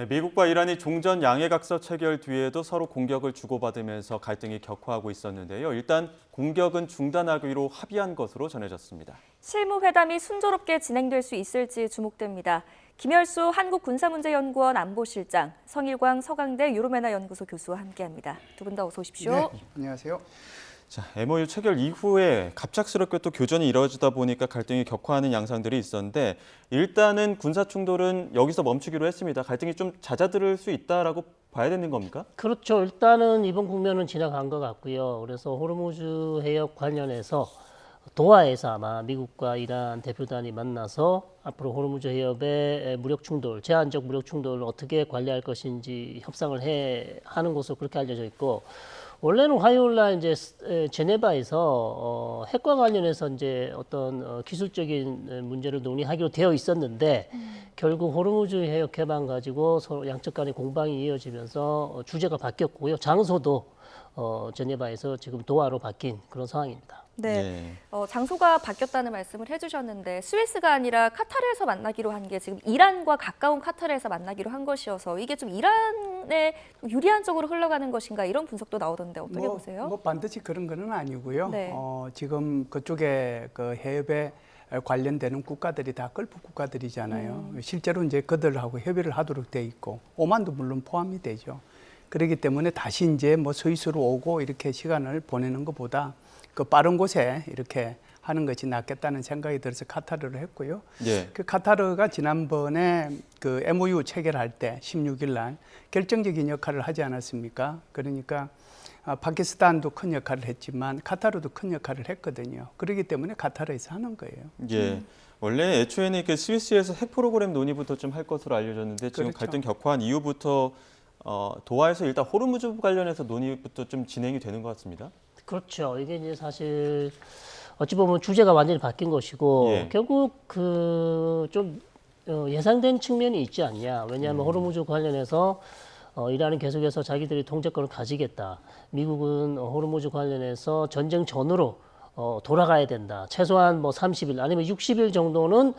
미국과 이란이 종전 양해각서 체결 뒤에도 서로 공격을 주고받으면서 갈등이 격화하고 있었는데요. 일단 공격은 중단하기로 합의한 것으로 전해졌습니다. 실무회담이 순조롭게 진행될 수 있을지 주목됩니다. 김열수 한국군사문제연구원 안보실장, 성일광 서강대 유로메나 연구소 교수와 함께합니다. 두 분 다 어서 오십시오. 네, 안녕하세요. 자, MOU 체결 이후에 갑작스럽게 또 교전이 이뤄지다 보니까 갈등이 격화하는 양상들이 있었는데 일단은 군사 충돌은 여기서 멈추기로 했습니다. 갈등이 좀 잦아들 수 있다라고 봐야 되는 겁니까? 그렇죠. 일단은 이번 국면은 지나간 것 같고요. 그래서 호르무즈 해협 관련해서 도하에서 아마 미국과 이란 대표단이 만나서 앞으로 호르무즈 해협의 무력 충돌, 제한적 무력 충돌을 어떻게 관리할 것인지 협상을 하는 것으로 그렇게 알려져 있고, 원래는 화요일 날 이제 제네바에서 핵과 관련해서 이제 어떤 기술적인 문제를 논의하기로 되어 있었는데 결국 호르무즈 해협 개방 가지고 서로 양측 간의 공방이 이어지면서 주제가 바뀌었고요. 장소도 제네바에서 지금 도하로 바뀐 그런 상황입니다. 네, 장소가 바뀌었다는 말씀을 해주셨는데 스위스가 아니라 카타르에서 만나기로 한 게 지금 이란과 가까운 카타르에서 만나기로 한 것이어서 이게 좀 이란에 유리한 쪽으로 흘러가는 것인가 이런 분석도 나오던데 어떻게 보세요? 뭐 반드시 그런 건 아니고요. 네. 지금 그쪽에 그 해협에 관련되는 국가들이 다 걸프 국가들이잖아요. 실제로 이제 그들하고 협의를 하도록 돼 있고 오만도 물론 포함이 되죠. 그렇기 때문에 다시 이제 뭐 스위스로 오고 이렇게 시간을 보내는 것보다 그 빠른 곳에 이렇게 하는 것이 낫겠다는 생각이 들어서 카타르를 했고요. 예. 그 카타르가 지난번에 그 MOU 체결할 때 16일 날 결정적인 역할을 하지 않았습니까? 그러니까 파키스탄도 큰 역할을 했지만 카타르도 큰 역할을 했거든요. 그렇기 때문에 카타르에서 하는 거예요. 예. 원래 애초에는 그 스위스에서 핵 프로그램 논의부터 좀 할 것으로 알려졌는데 지금 그렇죠. 갈등 격화한 이후부터 도하에서 일단 호르무즈 관련해서 논의부터 좀 진행이 되는 것 같습니다. 그렇죠. 이게 이제 사실 어찌 보면 주제가 완전히 바뀐 것이고 예. 결국 그 좀 예상된 측면이 있지 않냐. 왜냐하면 호르무즈 관련해서 이란은 계속해서 자기들이 통제권을 가지겠다. 미국은 호르무즈 관련해서 전쟁 전으로 돌아가야 된다. 최소한 뭐 30일 아니면 60일 정도는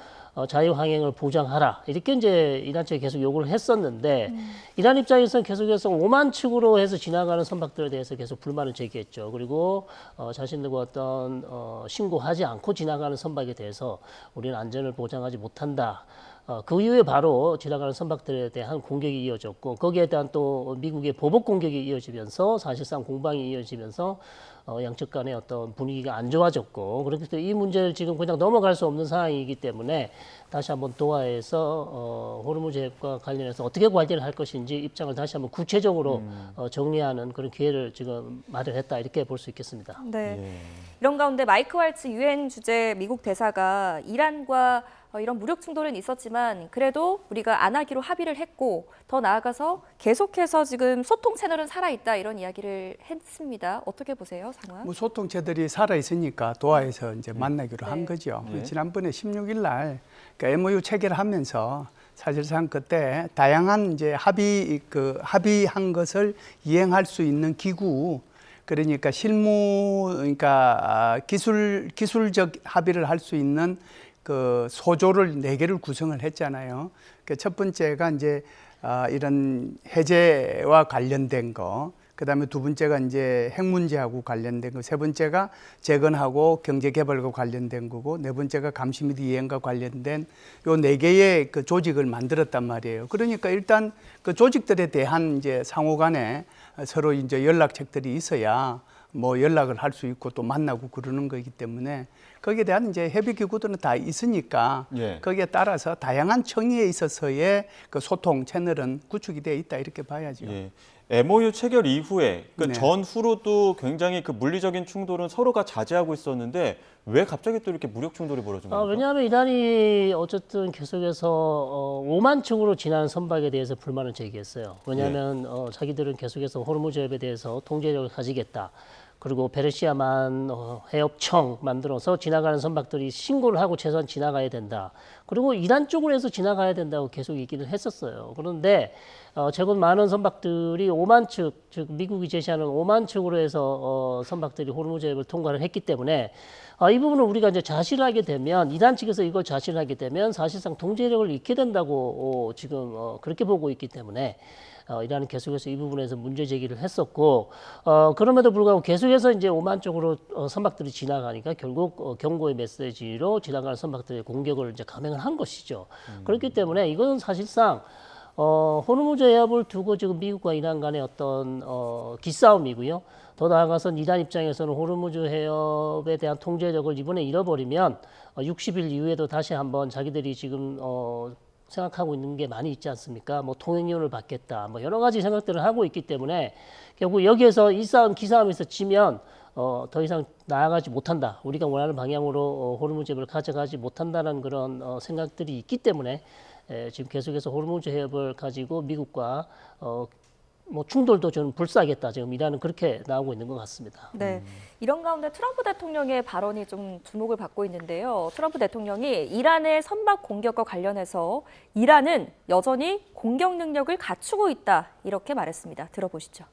자유항행을 보장하라. 이렇게 이제 이란 측이 계속 요구를 했었는데 이란 입장에서는 계속해서 오만 측으로 해서 지나가는 선박들에 대해서 계속 불만을 제기했죠. 그리고 자신들과 어떤 신고하지 않고 지나가는 선박에 대해서 우리는 안전을 보장하지 못한다. 그 이후에 바로 지나가는 선박들에 대한 공격이 이어졌고 거기에 대한 또 미국의 보복 공격이 이어지면서 사실상 공방이 이어지면서 양측 간의 어떤 분위기가 안 좋아졌고 그렇기 때문에 이 문제를 지금 그냥 넘어갈 수 없는 상황이기 때문에 다시 한번 도하에서 호르무즈 해협과 관련해서 어떻게 관리를 할 것인지 입장을 다시 한번 구체적으로 정리하는 그런 기회를 지금 마련했다 이렇게 볼 수 있겠습니다. 네. 예. 이런 가운데 마이크 왈츠 유엔 주재 미국 대사가 이란과 이런 무력 충돌은 있었지만 그래도 우리가 안 하기로 합의를 했고 더 나아가서 계속해서 지금 소통 채널은 살아있다 이런 이야기를 했습니다. 어떻게 보세요, 상황? 뭐 소통체들이 살아 있으니까 도하에서 이제 만나기로 한 네. 거죠. 네. 지난번에 16일 날 그 MOU 체결하면서 사실상 그때 다양한 이제 합의한 것을 이행할 수 있는 기구 그러니까 그러니까 기술적 합의를 할 수 있는 그 소조를 4개를 구성을 했잖아요. 그 첫 번째가 이제 이런 해제와 관련된 거, 그다음에 두 번째가 이제 핵 문제하고 관련된 거, 세 번째가 재건하고 경제 개발과 관련된 거고, 네 번째가 감시 및 이행과 관련된 요 4개의 그 조직을 만들었단 말이에요. 그러니까 일단 그 조직들에 대한 이제 상호간에 서로 이제 연락책들이 있어야 뭐 연락을 할 수 있고 또 만나고 그러는 거기 때문에 거기에 대한 이제 협의 기구들은 다 있으니까 예. 거기에 따라서 다양한 청의에 있어서의 그 소통 채널은 구축이 되어 있다 이렇게 봐야죠. 예. MOU 체결 이후에 그 네. 전후로도 굉장히 그 물리적인 충돌은 서로가 자제하고 있었는데 왜 갑자기 또 이렇게 무력 충돌이 벌어진 겁니까? 왜냐하면 이란이 어쨌든 계속해서 오만 층으로 지나는 선박에 대해서 불만을 제기했어요. 왜냐하면 자기들은 계속해서 호르무즈 해협에 대해서 통제력을 가지겠다. 그리고 페르시아만 해협청 만들어서 지나가는 선박들이 신고를 하고 최소한 지나가야 된다. 그리고 이란 쪽으로 해서 지나가야 된다고 계속 얘기를 했었어요. 그런데 최근 많은 선박들이 오만 측, 즉 미국이 제시하는 오만 측으로 해서 선박들이 호르무즈 해협을 통과를 했기 때문에 이 부분을 우리가 이제 좌시를 하게 되면 이란 측에서 이걸 좌시를 하게 되면 사실상 통제력을 잃게 된다고 지금 그렇게 보고 있기 때문에 이란은 계속해서 이 부분에서 문제 제기를 했었고 그럼에도 불구하고 계속해서 이제 오만 쪽으로 선박들이 지나가니까 결국 경고의 메시지로 지나가는 선박들의 공격을 이제 감행을 한 것이죠. 그렇기 때문에 이건 사실상 호르무즈 해협을 두고 지금 미국과 이란 간의 어떤 기싸움이고요. 더 나아가선 이란 입장에서는 호르무즈 해협에 대한 통제력을 이번에 잃어버리면 60일 이후에도 다시 한번 자기들이 지금 생각하고 있는 게 많이 있지 않습니까? 뭐 통행료를 받겠다, 뭐 여러 가지 생각들을 하고 있기 때문에 결국 여기에서 이 싸움, 기싸움에서 지면 더 이상 나아가지 못한다. 우리가 원하는 방향으로 호르무즈 해협을 가져가지 못한다는 그런 생각들이 있기 때문에 지금 계속해서 호르무즈 해협을 가지고 미국과 뭐 충돌도 좀 불사하겠다. 지금 이란은 그렇게 나오고 있는 것 같습니다. 네, 이런 가운데 트럼프 대통령의 발언이 좀 주목을 받고 있는데요. 트럼프 대통령이 이란의 선박 공격과 관련해서 이란은 여전히 공격 능력을 갖추고 있다 이렇게 말했습니다. 들어보시죠.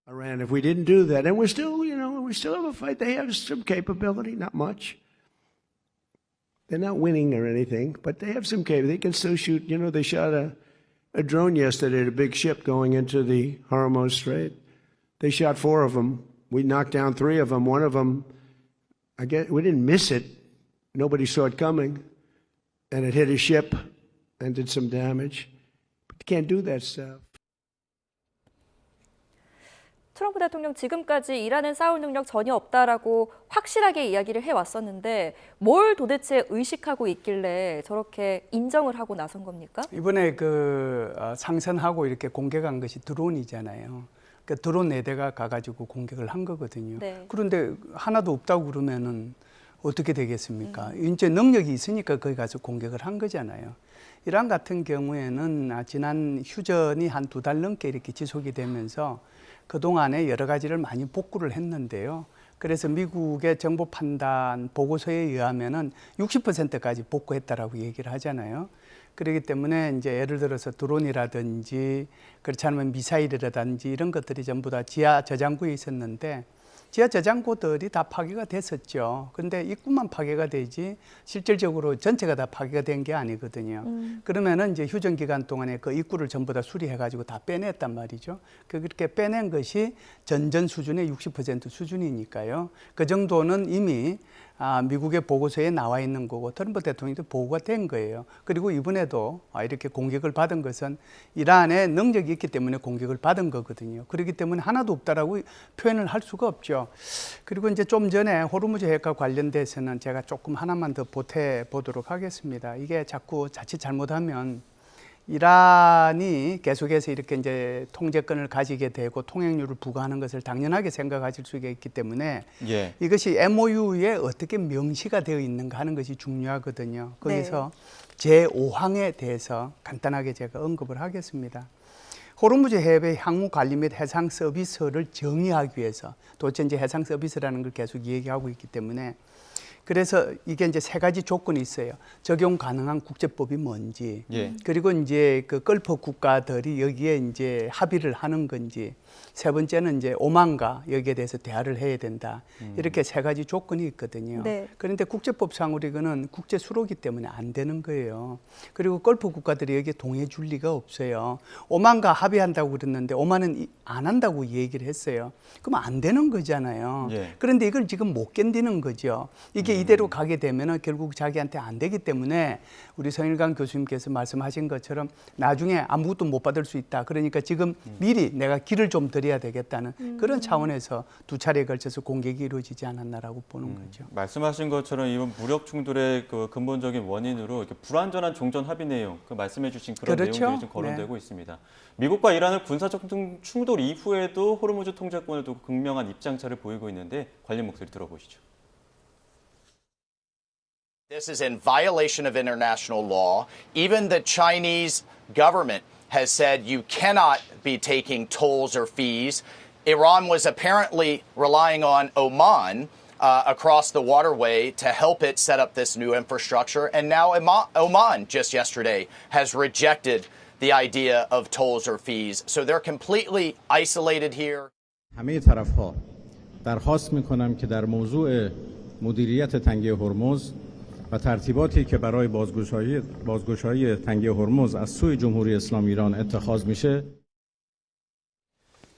Iran, if we didn't do that, and we're still, we still have a fight. They have some capability, not much. They're not winning or anything, but they have some capability. They can still shoot. They shot a drone yesterday at a big ship going into the Hormuz Strait. They shot 4 of them. We knocked down 3 of them. One of them, I guess, we didn't miss it. Nobody saw it coming. And it hit a ship and did some damage. But you can't do that stuff. 트럼프 대통령 지금까지 이란은 싸울 능력 전혀 없다라고 확실하게 이야기를 해왔었는데 뭘 도대체 의식하고 있길래 저렇게 인정을 하고 나선 겁니까? 이번에 상선하고 이렇게 공격한 것이 드론이잖아요. 그 드론 4대가 가가지고 공격을 한 거거든요. 네. 그런데 하나도 없다고 그러면은 어떻게 되겠습니까? 이제 능력이 있으니까 거기 가서 공격을 한 거잖아요. 이란 같은 경우에는 지난 휴전이 한 2달 넘게 이렇게 지속이 되면서 그동안에 여러 가지를 많이 복구를 했는데요. 그래서 미국의 정보 판단 보고서에 의하면은 60%까지 복구했다라고 얘기를 하잖아요. 그렇기 때문에 이제 예를 들어서 드론이라든지 그렇지 않으면 미사일이라든지 이런 것들이 전부 다 지하 저장고에 있었는데 지하 저장고들이 다 파괴가 됐었죠. 근데 입구만 파괴가 되지 실질적으로 전체가 다 파괴가 된 게 아니거든요. 그러면은 이제 휴전 기간 동안에 그 입구를 전부 다 수리해가지고 다 빼냈단 말이죠. 그렇게 빼낸 것이 전전 수준의 60% 수준이니까요. 그 정도는 이미 미국의 보고서에 나와 있는 거고 트럼프 대통령도 보고가 된 거예요. 그리고 이번에도 이렇게 공격을 받은 것은 이란의 능력이 있기 때문에 공격을 받은 거거든요. 그렇기 때문에 하나도 없다라고 표현을 할 수가 없죠. 그리고 이제 좀 전에 호르무즈 해협과 관련돼서는 제가 조금 하나만 더 보태 보도록 하겠습니다. 이게 자꾸 자칫 잘못하면 이란이 계속해서 이렇게 이제 통제권을 가지게 되고 통행료를 부과하는 것을 당연하게 생각하실 수가 있기 때문에 이것이 MOU에 어떻게 명시가 되어 있는가 하는 것이 중요하거든요. 거기서 제5항에 대해서 간단하게 제가 언급을 하겠습니다. 호르무즈 해협의 항모 관리 및 해상 서비스를 정의하기 위해서 도대체 이제 해상 서비스라는 걸 계속 얘기하고 있기 때문에 그래서 이게 이제 3가지 조건이 있어요. 적용 가능한 국제법이 뭔지, 그리고 이제 그 걸프 국가들이 여기에 이제 합의를 하는 건지, 3번째는 이제 오만과 여기에 대해서 대화를 해야 된다. 이렇게 3가지 조건이 있거든요. 네. 그런데 국제법상으로 이거는 국제 수로기 때문에 안 되는 거예요. 그리고 걸프 국가들이 여기에 동의해 줄 리가 없어요. 오만과 합의한다고 그랬는데 오만은 안 한다고 얘기를 했어요. 그럼 안 되는 거잖아요. 그런데 이걸 지금 못 견디는 거죠. 이게 이대로 가게 되면은 결국 자기한테 안 되기 때문에 우리 성일관 교수님께서 말씀하신 것처럼 나중에 아무것도 못 받을 수 있다. 그러니까 지금 미리 내가 길을 좀 드려야 되겠다는 그런 차원에서 2차례에 걸쳐서 공격이 이루어지지 않았나라고 보는 거죠. 말씀하신 것처럼 이번 무력 충돌의 그 근본적인 원인으로 이렇게 불완전한 종전 합의 내용, 그 말씀해주신 그런 내용들이 좀 거론되고 있습니다. 미국과 이란의 군사적 충돌 이후에도 호르무즈 통제권을 두고 극명한 입장차를 보이고 있는데 관련 목소리 들어보시죠. This is in violation of international law. Even the Chinese government has said you cannot be taking tolls or fees. Iran was apparently relying on Oman across the waterway to help it set up this new infrastructure. And now Oman just yesterday has rejected the idea of tolls or fees. So they're completely isolated here. همه طرف‌ها درخواست می‌کنم که در موضوع مدیریت تنگه هرمز و ترتیباتی که برای بازگشایی تنگه هرمز از سوی جمهوری اسلامی ایران اتخاذ میشه.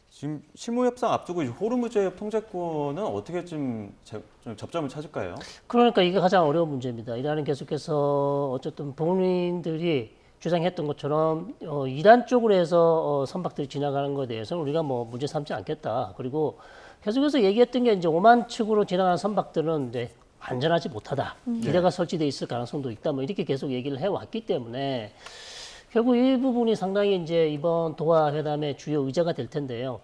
지금 실무 협상 앞두고 호르무즈 해협 통제권은 어떻게 좀 접점을 찾을까요? 그러니까 이게 가장 어려운 문제입니다. 이란은 계속해서 어쨌든 본인들이 주장했던 것처럼 이란 쪽으로 해서 선박들이 지나가는 것에 대해서는 우리가 뭐 문제 삼지 않겠다. 그리고 계속해서 얘기했던 게 이제 오만 측으로 지나가는 선박들은 이제 안전하지 못하다. 기대가 설치돼 있을 가능성도 있다. 뭐 이렇게 계속 얘기를 해왔기 때문에 결국 이 부분이 상당히 이제 이번 도하 회담의 주요 의제가 될 텐데요.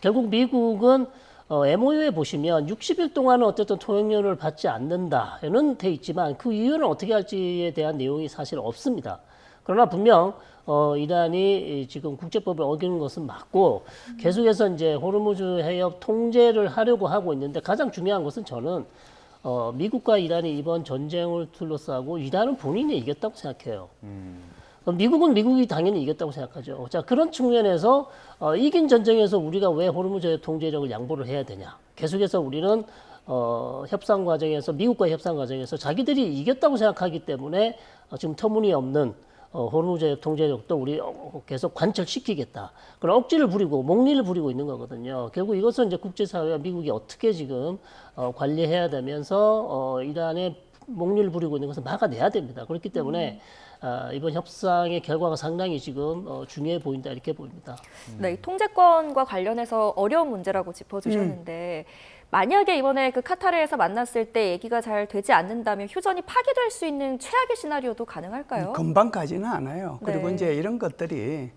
결국 미국은 MOU에 보시면 60일 동안은 어쨌든 통행료를 받지 않는다는 돼 있지만 그 이유는 어떻게 할지에 대한 내용이 사실 없습니다. 그러나 분명 이란이 지금 국제법을 어기는 것은 맞고 계속해서 이제 호르무즈 해협 통제를 하려고 하고 있는데 가장 중요한 것은 저는 미국과 이란이 이번 전쟁을 둘러싸고 이란은 본인이 이겼다고 생각해요. 미국은 미국이 당연히 이겼다고 생각하죠. 자, 그런 측면에서 이긴 전쟁에서 우리가 왜 호르무즈 통제력을 양보를 해야 되냐. 계속해서 우리는 협상 과정에서 미국과의 협상 과정에서 자기들이 이겼다고 생각하기 때문에 지금 터무니없는 호르무즈 통제력도 우리 계속 관철시키겠다. 그런 억지를 부리고 목리를 부리고 있는 거거든요. 결국 이것은 이제 국제사회와 미국이 어떻게 지금 관리해야 되면서 이란의 목리를 부리고 있는 것을 막아내야 됩니다. 그렇기 때문에 이번 협상의 결과가 상당히 지금 중요해 보인다 이렇게 보입니다. 네, 이 통제권과 관련해서 어려운 문제라고 짚어주셨는데 만약에 이번에 그 카타르에서 만났을 때 얘기가 잘 되지 않는다면 휴전이 파기될 수 있는 최악의 시나리오도 가능할까요? 금방 가지는 않아요. 그리고 네. 이제 이런 것들이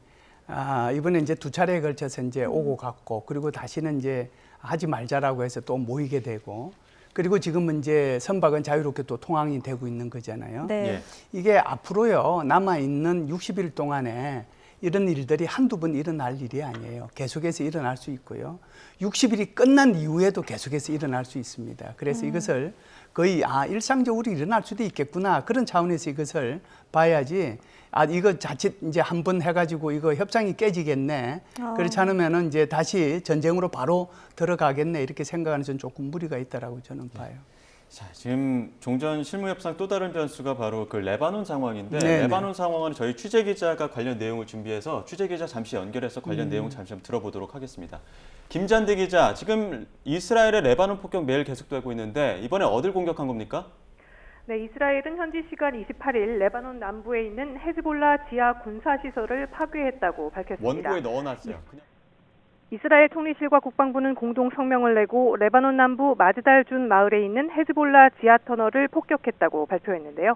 이번에 이제 두 차례에 걸쳐서 이제 오고 갔고 그리고 다시는 이제 하지 말자라고 해서 또 모이게 되고 그리고 지금은 이제 선박은 자유롭게 또 통항이 되고 있는 거잖아요. 네. 예. 이게 앞으로요 남아있는 60일 동안에 이런 일들이 한두 번 일어날 일이 아니에요. 계속해서 일어날 수 있고요. 60일이 끝난 이후에도 계속해서 일어날 수 있습니다. 그래서 이것을 거의 일상적으로 일어날 수도 있겠구나 그런 차원에서 이것을 봐야지 이거 자칫 이제 한 번 해가지고 이거 협상이 깨지겠네. 그렇지 않으면은 이제 다시 전쟁으로 바로 들어가겠네 이렇게 생각하는 건 조금 무리가 있다라고 저는 봐요. 자, 지금 종전 실무 협상 또 다른 변수가 바로 그 레바논 상황인데 네네. 레바논 상황은 저희 취재 기자가 관련 내용을 준비해서 취재 기자 잠시 연결해서 관련 내용 잠시 한번 들어보도록 하겠습니다. 김잔디 기자, 지금 이스라엘의 레바논 폭격 매일 계속되고 있는데 이번에 어딜 공격한 겁니까? 네, 이스라엘은 현지 시간 28일 레바논 남부에 있는 헤즈볼라 지하 군사시설을 파괴했다고 밝혔습니다. 원고에 넣어놨어요. 이스라엘 총리실과 국방부는 공동 성명을 내고 레바논 남부 마즈달준 마을에 있는 헤즈볼라 지하 터널을 폭격했다고 발표했는데요.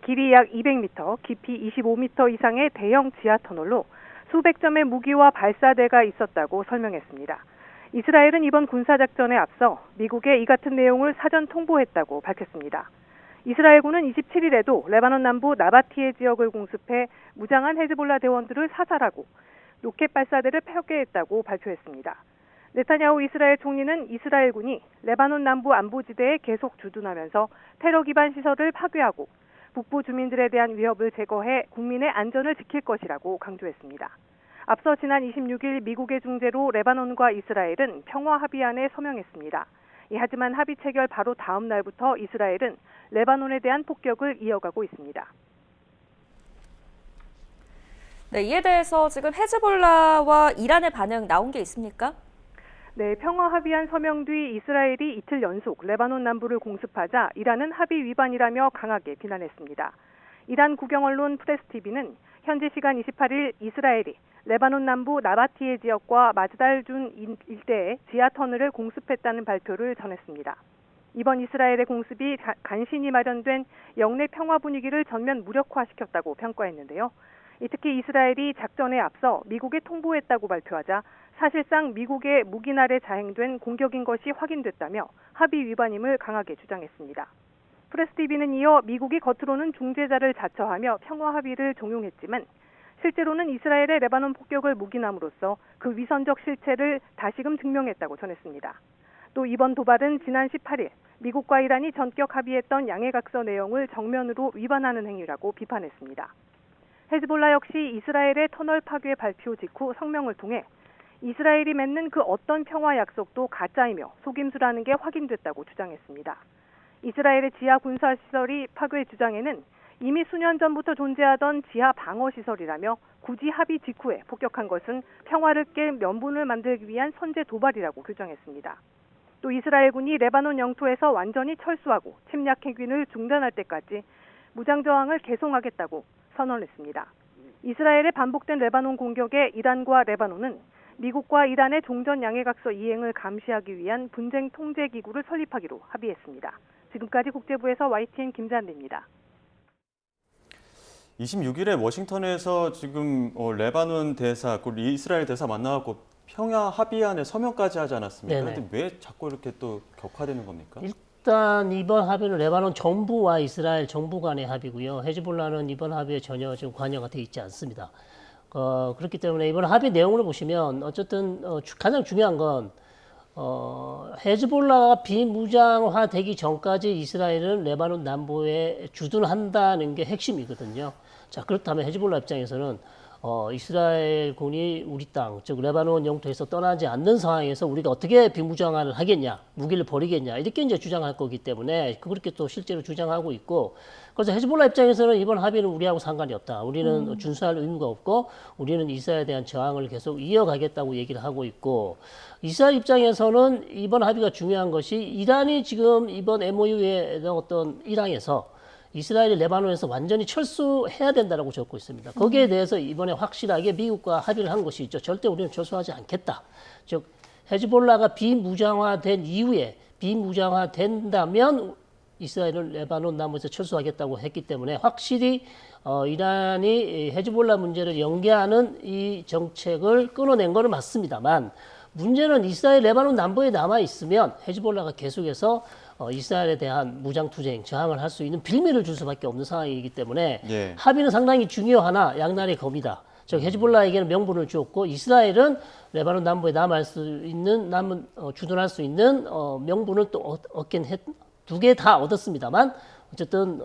길이 약 200m, 깊이 25m 이상의 대형 지하 터널로 수백 점의 무기와 발사대가 있었다고 설명했습니다. 이스라엘은 이번 군사작전에 앞서 미국에 이 같은 내용을 사전 통보했다고 밝혔습니다. 이스라엘군은 27일에도 레바논 남부 나바티에 지역을 공습해 무장한 헤즈볼라 대원들을 사살하고 로켓 발사대를 파괴했다고 발표했습니다. 네타냐후 이스라엘 총리는 이스라엘군이 레바논 남부 안보지대에 계속 주둔하면서 테러 기반 시설을 파괴하고 북부 주민들에 대한 위협을 제거해 국민의 안전을 지킬 것이라고 강조했습니다. 앞서 지난 26일 미국의 중재로 레바논과 이스라엘은 평화 합의안에 서명했습니다. 하지만 합의 체결 바로 다음 날부터 이스라엘은 레바논에 대한 폭격을 이어가고 있습니다. 네, 이에 대해서 지금 헤즈볼라와 이란의 반응 나온 게 있습니까? 네, 평화 합의안 서명 뒤 이스라엘이 이틀 연속 레바논 남부를 공습하자 이란은 합의 위반이라며 강하게 비난했습니다. 이란 국영 언론 프레스TV는 현지 시간 28일 이스라엘이 레바논 남부 나바티에 지역과 마즈달준 일대에 지하 터널을 공습했다는 발표를 전했습니다. 이번 이스라엘의 공습이 간신히 마련된 영내 평화 분위기를 전면 무력화시켰다고 평가했는데요. 특히 이스라엘이 작전에 앞서 미국에 통보했다고 발표하자 사실상 미국의 묵인 아래 자행된 공격인 것이 확인됐다며 합의 위반임을 강하게 주장했습니다. 프레스TV는 이어 미국이 겉으로는 중재자를 자처하며 평화 합의를 종용했지만 실제로는 이스라엘의 레바논 폭격을 묵인함으로써 그 위선적 실체를 다시금 증명했다고 전했습니다. 또 이번 도발은 지난 18일 미국과 이란이 전격 합의했던 양해각서 내용을 정면으로 위반하는 행위라고 비판했습니다. 헤즈볼라 역시 이스라엘의 터널 파괴 발표 직후 성명을 통해 이스라엘이 맺는 그 어떤 평화 약속도 가짜이며 속임수라는 게 확인됐다고 주장했습니다. 이스라엘의 지하 군사시설이 파괴 주장에는 이미 수년 전부터 존재하던 지하 방어시설이라며 굳이 합의 직후에 폭격한 것은 평화를 깰 명분을 만들기 위한 선제 도발이라고 규정했습니다. 또 이스라엘군이 레바논 영토에서 완전히 철수하고 침략 행위를 중단할 때까지 무장저항을 계속하겠다고 선언했습니다. 이스라엘의 반복된 레바논 공격에 이란과 레바논은 미국과 이란의 종전 양해각서 이행을 감시하기 위한 분쟁 통제기구를 설립하기로 합의했습니다. 지금까지 국제부에서 YTN 김잔디입니다. 26일에 워싱턴에서 지금 레바논 대사, 그 이스라엘 대사 만나갖고 평화 합의안에 서명까지 하지 않았습니까? 그런데 왜 자꾸 이렇게 또 격화되는 겁니까? 일단 이번 합의는 레바논 정부와 이스라엘 정부 간의 합의고요. 헤즈볼라는 이번 합의에 전혀 지금 관여가 돼 있지 않습니다. 그렇기 때문에 이번 합의 내용을 보시면 어쨌든 가장 중요한 건 헤즈볼라가 비무장화되기 전까지 이스라엘은 레바논 남부에 주둔한다는 게 핵심이거든요. 자, 그렇다면 헤즈볼라 입장에서는 이스라엘군이 우리 땅, 즉 레바논 영토에서 떠나지 않는 상황에서 우리가 어떻게 비무장화를 하겠냐, 무기를 버리겠냐 이렇게 이제 주장할 거기 때문에 그렇게 또 실제로 주장하고 있고, 그래서 헤즈볼라 입장에서는 이번 합의는 우리하고 상관이 없다. 우리는 준수할 의무가 없고 우리는 이스라엘에 대한 저항을 계속 이어가겠다고 얘기를 하고 있고, 이스라엘 입장에서는 이번 합의가 중요한 것이 이란이 지금 이번 MOU에 어떤 1항에서 이스라엘이 레바논에서 완전히 철수해야 된다라고 적고 있습니다. 거기에 대해서 이번에 확실하게 미국과 합의를 한 것이 있죠. 절대 우리는 철수하지 않겠다. 즉 헤즈볼라가 비무장화된 이후에 비무장화된다면 이스라엘은 레바논 남부에서 철수하겠다고 했기 때문에 확실히 이란이 헤즈볼라 문제를 연계하는 이 정책을 끊어낸 것은 맞습니다만, 문제는 이스라엘 레바논 남부에 남아 있으면 헤즈볼라가 계속해서 이스라엘에 대한 무장투쟁, 저항을 할 수 있는 빌미를 줄 수밖에 없는 상황이기 때문에 합의는 상당히 중요하나 양날의 검이다. 즉 헤즈볼라에게는 명분을 주었고 이스라엘은 레바논 남부에 남을 수 있는 주둔할 수 있는 명분을 또 얻긴 두 개 다 얻었습니다만, 어쨌든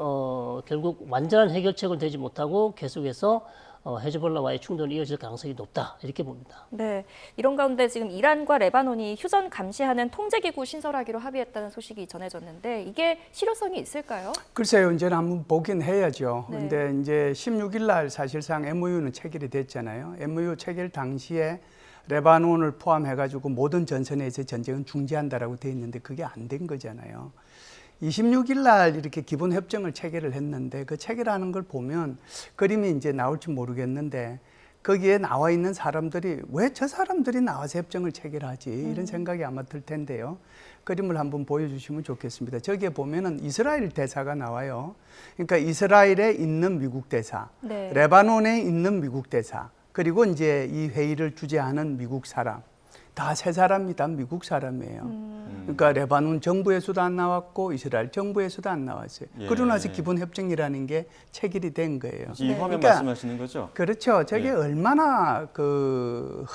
결국 완전한 해결책을 내지 못하고 계속해서 헤즈볼라와의 충돌이 이어질 가능성이 높다, 이렇게 봅니다. 네, 이런 가운데 지금 이란과 레바논이 휴전 감시하는 통제기구 신설하기로 합의했다는 소식이 전해졌는데 이게 실효성이 있을까요? 글쎄요, 이제는 한번 보긴 해야죠. 네. 근데 이제 16일 날 사실상 MOU는 체결이 됐잖아요. MOU 체결 당시에 레바논을 포함해가지고 모든 전선에서 전쟁은 중지한다라고 돼 있는데 그게 안 된 거잖아요. 26일 날 이렇게 기본 협정을 체결을 했는데 그 체결하는 걸 보면 그림이 이제 나올지 모르겠는데 거기에 나와 있는 사람들이 왜 저 사람들이 나와서 협정을 체결하지 이런 생각이 아마 들 텐데요. 그림을 한번 보여주시면 좋겠습니다. 저기에 보면은 이스라엘 대사가 나와요. 그러니까 이스라엘에 있는 미국 대사, 네. 레바논에 있는 미국 대사, 그리고 이제 이 회의를 주재하는 미국 사람. 다 세 사람이 다 미국 사람이에요. 그러니까 레바논 정부에서도 안 나왔고 이스라엘 정부에서도 안 나왔어요. 그러고 나서 기본 협정이라는 게 체결이 된 거예요. 이 화면 그러니까, 말씀하시는 거죠? 그렇죠. 저게 얼마나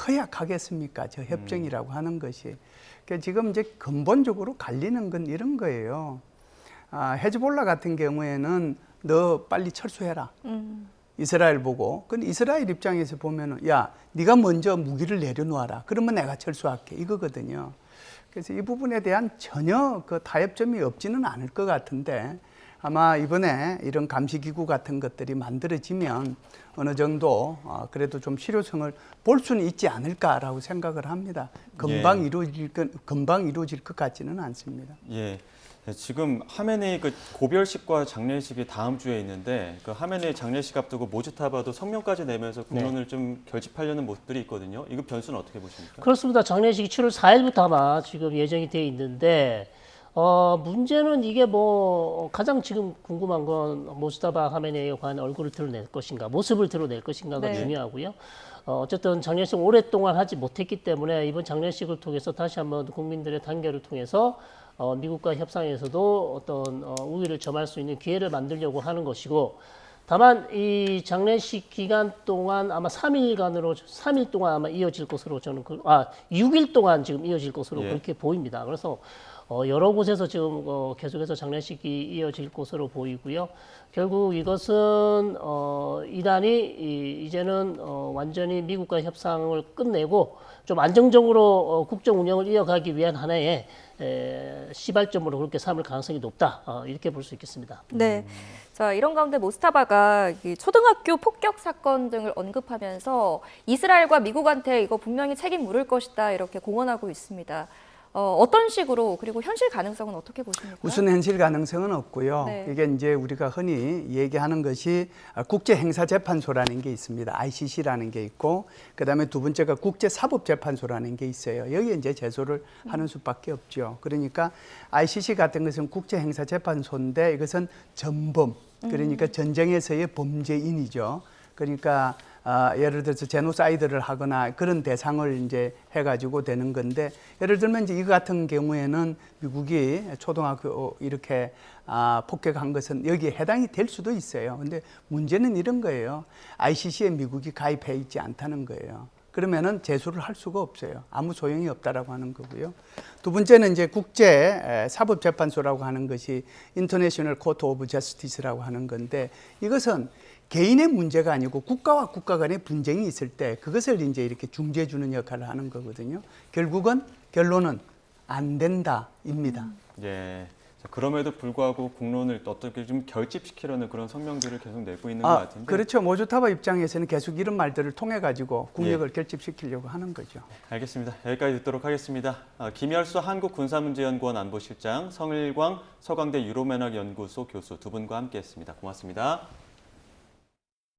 허약하겠습니까? 저 협정이라고 하는 것이. 그러니까 지금 이제 근본적으로 갈리는 건 이런 거예요. 헤즈볼라 같은 경우에는 너 빨리 철수해라. 이스라엘 보고. 근데 이스라엘 입장에서 보면은 야, 네가 먼저 무기를 내려놓아라. 그러면 내가 철수할게. 이거거든요. 그래서 이 부분에 대한 전혀 그 타협점이 없지는 않을 것 같은데 아마 이번에 이런 감시기구 같은 것들이 만들어지면 어느 정도 그래도 좀 실효성을 볼 수는 있지 않을까라고 생각을 합니다. 금방 이루어질 것 같지는 않습니다. 예. 네, 지금 하메네이 그 고별식과 장례식이 다음 주에 있는데 그 하메네이 장례식 앞두고 모지타바도 성명까지 내면서 국론을 좀 결집하려는 모습들이 있거든요. 이거 변수는 어떻게 보십니까? 그렇습니다. 장례식이 7월 4일부터 아마 지금 예정이 돼 있는데 문제는 이게 뭐 가장 지금 궁금한 건 모스타바 하메네이에 관한 얼굴을 드러낼 것인가, 모습을 드러낼 것인가가 네. 중요하고요. 어쨌든 장례식 오랫동안 하지 못했기 때문에 이번 장례식을 통해서 다시 한번 국민들의 단결을 통해서 미국과 협상에서도 어떤 우위를 점할 수 있는 기회를 만들려고 하는 것이고, 다만 이 장례식 기간 동안 아마 3일 동안 아마 이어질 것으로 저는 6일 동안 지금 이어질 것으로 예. 그렇게 보입니다. 그래서 여러 곳에서 지금 계속해서 장례식이 이어질 것으로 보이고요. 결국 이것은 이란이 이제는 완전히 미국과 협상을 끝내고 좀 안정적으로 국정 운영을 이어가기 위한 하나의 시발점으로 그렇게 삼을 가능성이 높다. 이렇게 볼 수 있겠습니다. 네. 자, 이런 가운데 모스타바가 이 초등학교 폭격 사건 등을 언급하면서 이스라엘과 미국한테 이거 분명히 책임 물을 것이다 이렇게 공언하고 있습니다. 어떤 식으로 그리고 현실 가능성은 어떻게 보십니까? 우선 현실 가능성은 없고요. 네. 이게 이제 우리가 흔히 얘기하는 것이 국제행사재판소라는 게 있습니다. ICC라는 게 있고, 그다음에 두 번째가 국제사법재판소라는 게 있어요. 여기에 이제 제소를 하는 수밖에 없죠. 그러니까 ICC 같은 것은 국제행사재판소인데 이것은 전범, 그러니까 전쟁에서의 범죄인이죠. 그러니까 예를 들어서 제노사이드를 하거나 그런 대상을 이제 해가지고 되는 건데, 예를 들면 이제 이거 같은 경우에는 미국이 초등학교 이렇게 폭격한 것은 여기에 해당이 될 수도 있어요. 근데 문제는 이런 거예요. ICC에 미국이 가입해 있지 않다는 거예요. 그러면은 제소를 할 수가 없어요. 아무 소용이 없다라고 하는 거고요. 두 번째는 이제 국제 사법재판소라고 하는 것이 인터내셔널 코트 오브 저스티스라고 하는 건데, 이것은 개인의 문제가 아니고 국가와 국가 간의 분쟁이 있을 때 그것을 이제 이렇게 중재해 주는 역할을 하는 거거든요. 결론은 안 된다입니다. 예. 자, 그럼에도 불구하고 국론을 어떻게 좀 결집시키려는 그런 성명들을 계속 내고 있는 것 같은데. 그렇죠. 모주타바 입장에서는 계속 이런 말들을 통해 가지고 국력을 결집시키려고 하는 거죠. 알겠습니다. 여기까지 듣도록 하겠습니다. 김열수 한국군사문제연구원 안보실장, 성일광 서강대 유로매너연구소 교수 두 분과 함께했습니다. 고맙습니다.